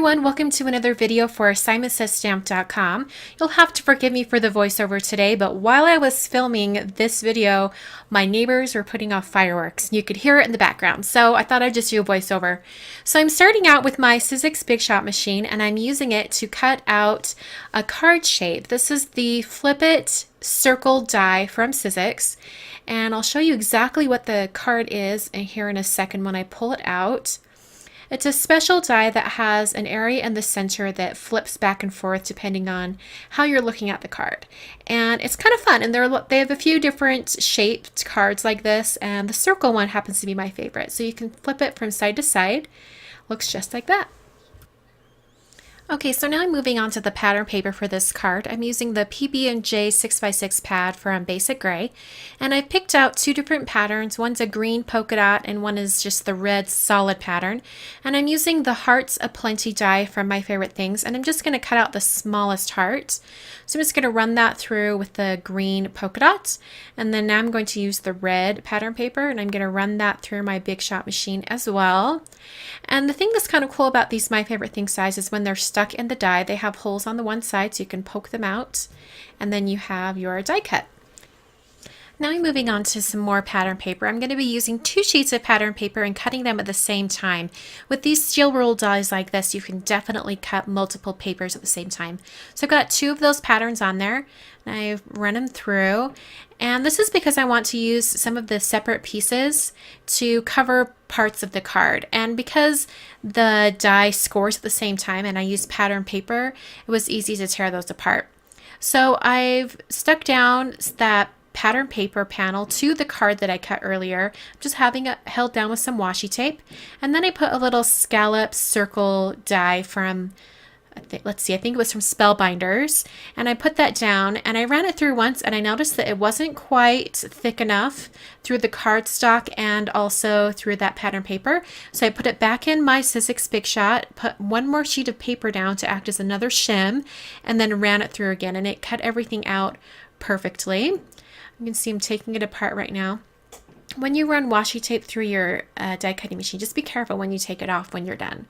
everyone, welcome to another video for SimonSaysStamp.com. You'll have to forgive me for the voiceover today, but while I was filming this video, my neighbors were putting off fireworks. You could hear it in the background, so I thought I'd just do a voiceover. So I'm starting out with my Sizzix Big Shot machine, and I'm using it to cut out a card shape. This is the Flip It circle die from Sizzix, and I'll show you exactly what the card is here in a second when I pull it out. It's a special die that has an area in the center that flips back and forth depending on how you're looking at the card. And it's kind of fun, and they have a few different shaped cards like this, and the circle one happens to be my favorite. So you can flip it from side to side. Looks just like that. Okay, so now I'm moving on to the pattern paper for this card. I'm using the PB&J 6x6 pad from Basic Gray, and I picked out two different patterns. One's a green polka dot and one is just the red solid pattern. And I'm using the Hearts Aplenty die from My Favorite Things, and I'm just going to cut out the smallest heart. So I'm just going to run that through with the green polka dots, and then now I'm going to use the red pattern paper, and I'm going to run that through my Big Shot machine as well. And the thing that's kind of cool about these My Favorite Things dies is when they're stuck in the die, they have holes on the one side so you can poke them out, and then you have your die cut. Now I'm moving on to some more pattern paper. I'm going to be using 2 sheets of pattern paper and cutting them at the same time. With these steel rule dies like this, you can definitely cut multiple papers at the same time. So I've got 2 of those patterns on there, and I've run them through. And this is because I want to use some of the separate pieces to cover parts of the card. And because the die scores at the same time and I use pattern paper, it was easy to tear those apart. So I've stuck down that pattern paper panel to the card that I cut earlier. I'm just having it held down with some washi tape, and then I put a little scallop circle die from I think it was from Spellbinders, and I put that down and I ran it through once, and I noticed that it wasn't quite thick enough through the cardstock and also through that pattern paper. So I put it back in my Sizzix Big Shot, put one more sheet of paper down to act as another shim, and then ran it through again, and it cut everything out perfectly. You can see I'm taking it apart right now. When you run washi tape through your die cutting machine, just be careful when you take it off when you're done.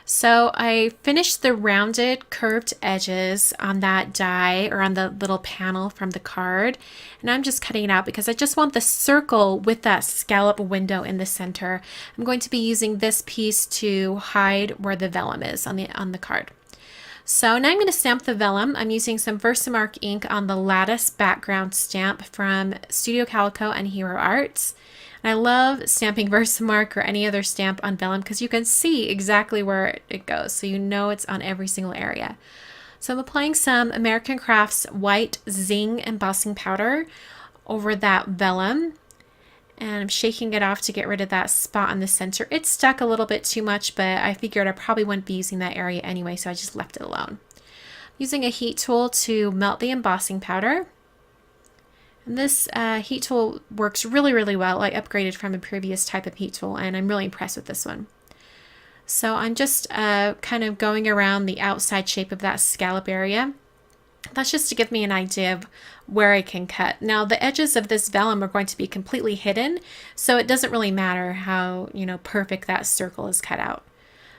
So I finished the rounded curved edges on that die, or on the little panel from the card, and I'm just cutting it out because I just want the circle with that scallop window in the center. I'm going to be using this piece to hide where the vellum is on the card. So now I'm going to stamp the vellum. I'm using some Versamark ink on the lattice background stamp from Studio Calico and Hero Arts. And I love stamping Versamark or any other stamp on vellum because you can see exactly where it goes, so you know it's on every single area. So I'm applying some American Crafts white Zing embossing powder over that vellum, and I'm shaking it off to get rid of that spot in the center. It stuck a little bit too much, but I figured I probably wouldn't be using that area anyway, so I just left it alone. I'm using a heat tool to melt the embossing powder. And this heat tool works really, really well. I upgraded from a previous type of heat tool, and I'm really impressed with this one. So I'm just kind of going around the outside shape of that scallop area. That's just to give me an idea of where I can cut. Now the edges of this vellum are going to be completely hidden, so it doesn't really matter how, perfect that circle is cut out.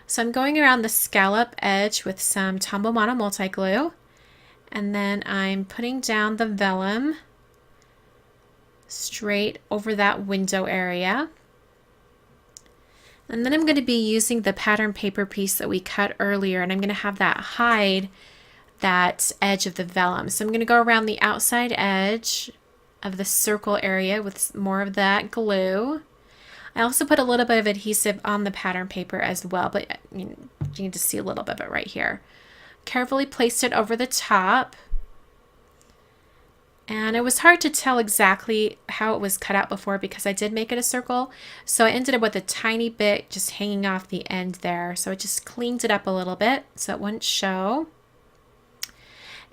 So I'm going around the scallop edge with some Tombow Mono multi glue, and then I'm putting down the vellum straight over that window area. And then I'm going to be using the pattern paper piece that we cut earlier, and I'm going to have that hide that edge of the vellum. So I'm going to go around the outside edge of the circle area with more of that glue. I also put a little bit of adhesive on the pattern paper as well, but you can just see a little bit of it right here. Carefully placed it over the top. And it was hard to tell exactly how it was cut out before because I did make it a circle. So I ended up with a tiny bit just hanging off the end there. So I just cleaned it up a little bit so it wouldn't show.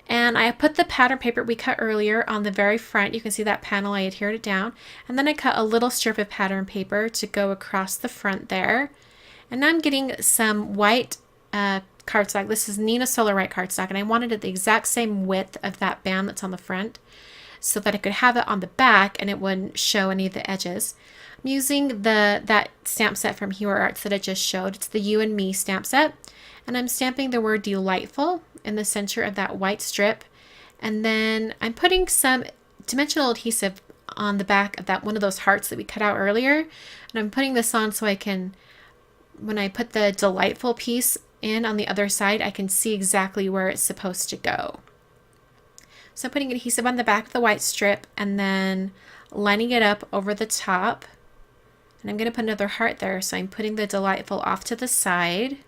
And I put the pattern paper we cut earlier on the very front. You can see that panel, I adhered it down. And then I cut a little strip of pattern paper to go across the front there. And now I'm getting some white cardstock. This is Nina Solar White cardstock, and I wanted it the exact same width of that band that's on the front. so that I could have it on the back and it wouldn't show any of the edges. I'm using that stamp set from Hero Arts that I just showed. It's the You and Me stamp set. And I'm stamping the word delightful in the center of that white strip. And then I'm putting some dimensional adhesive on the back of that one of those hearts that we cut out earlier. And I'm putting this on so I can, when I put the delightful piece in on the other side, I can see exactly where it's supposed to go. So I'm putting adhesive on the back of the white strip and then lining it up over the top. And I'm going to put another heart there, so I'm putting the delightful off to the side.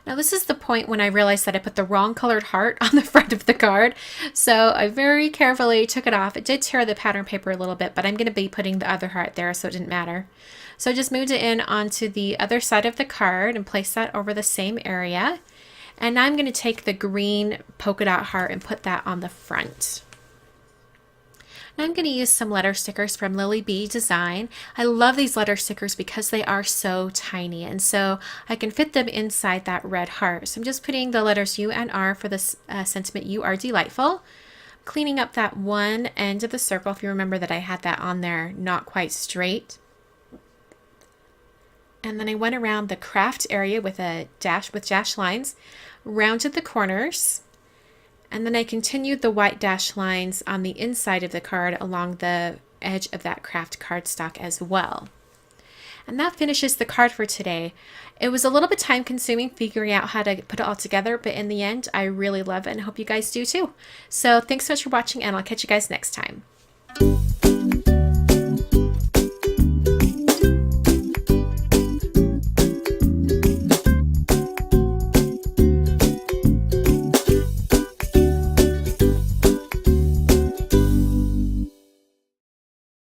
Now this is the point when I realized that I put the wrong colored heart on the front of the card. So I very carefully took it off. It did tear the pattern paper a little bit, but I'm going to be putting the other heart there, so it didn't matter. So I just moved it in onto the other side of the card and placed that over the same area. And now I'm going to take the green polka dot heart and put that on the front. Now I'm going to use some letter stickers from Lily Bee Design. I love these letter stickers because they are so tiny, and so I can fit them inside that red heart. So I'm just putting the letters U and R for this sentiment, You Are Delightful. Cleaning up that one end of the circle, if you remember that I had that on there not quite straight. And then I went around the craft area with a dash with dash lines, rounded the corners. And then I continued the white dash lines on the inside of the card along the edge of that craft cardstock as well. And that finishes the card for today. It was a little bit time consuming figuring out how to put it all together, but in the end, I really love it and hope you guys do too. So thanks so much for watching, and I'll catch you guys next time.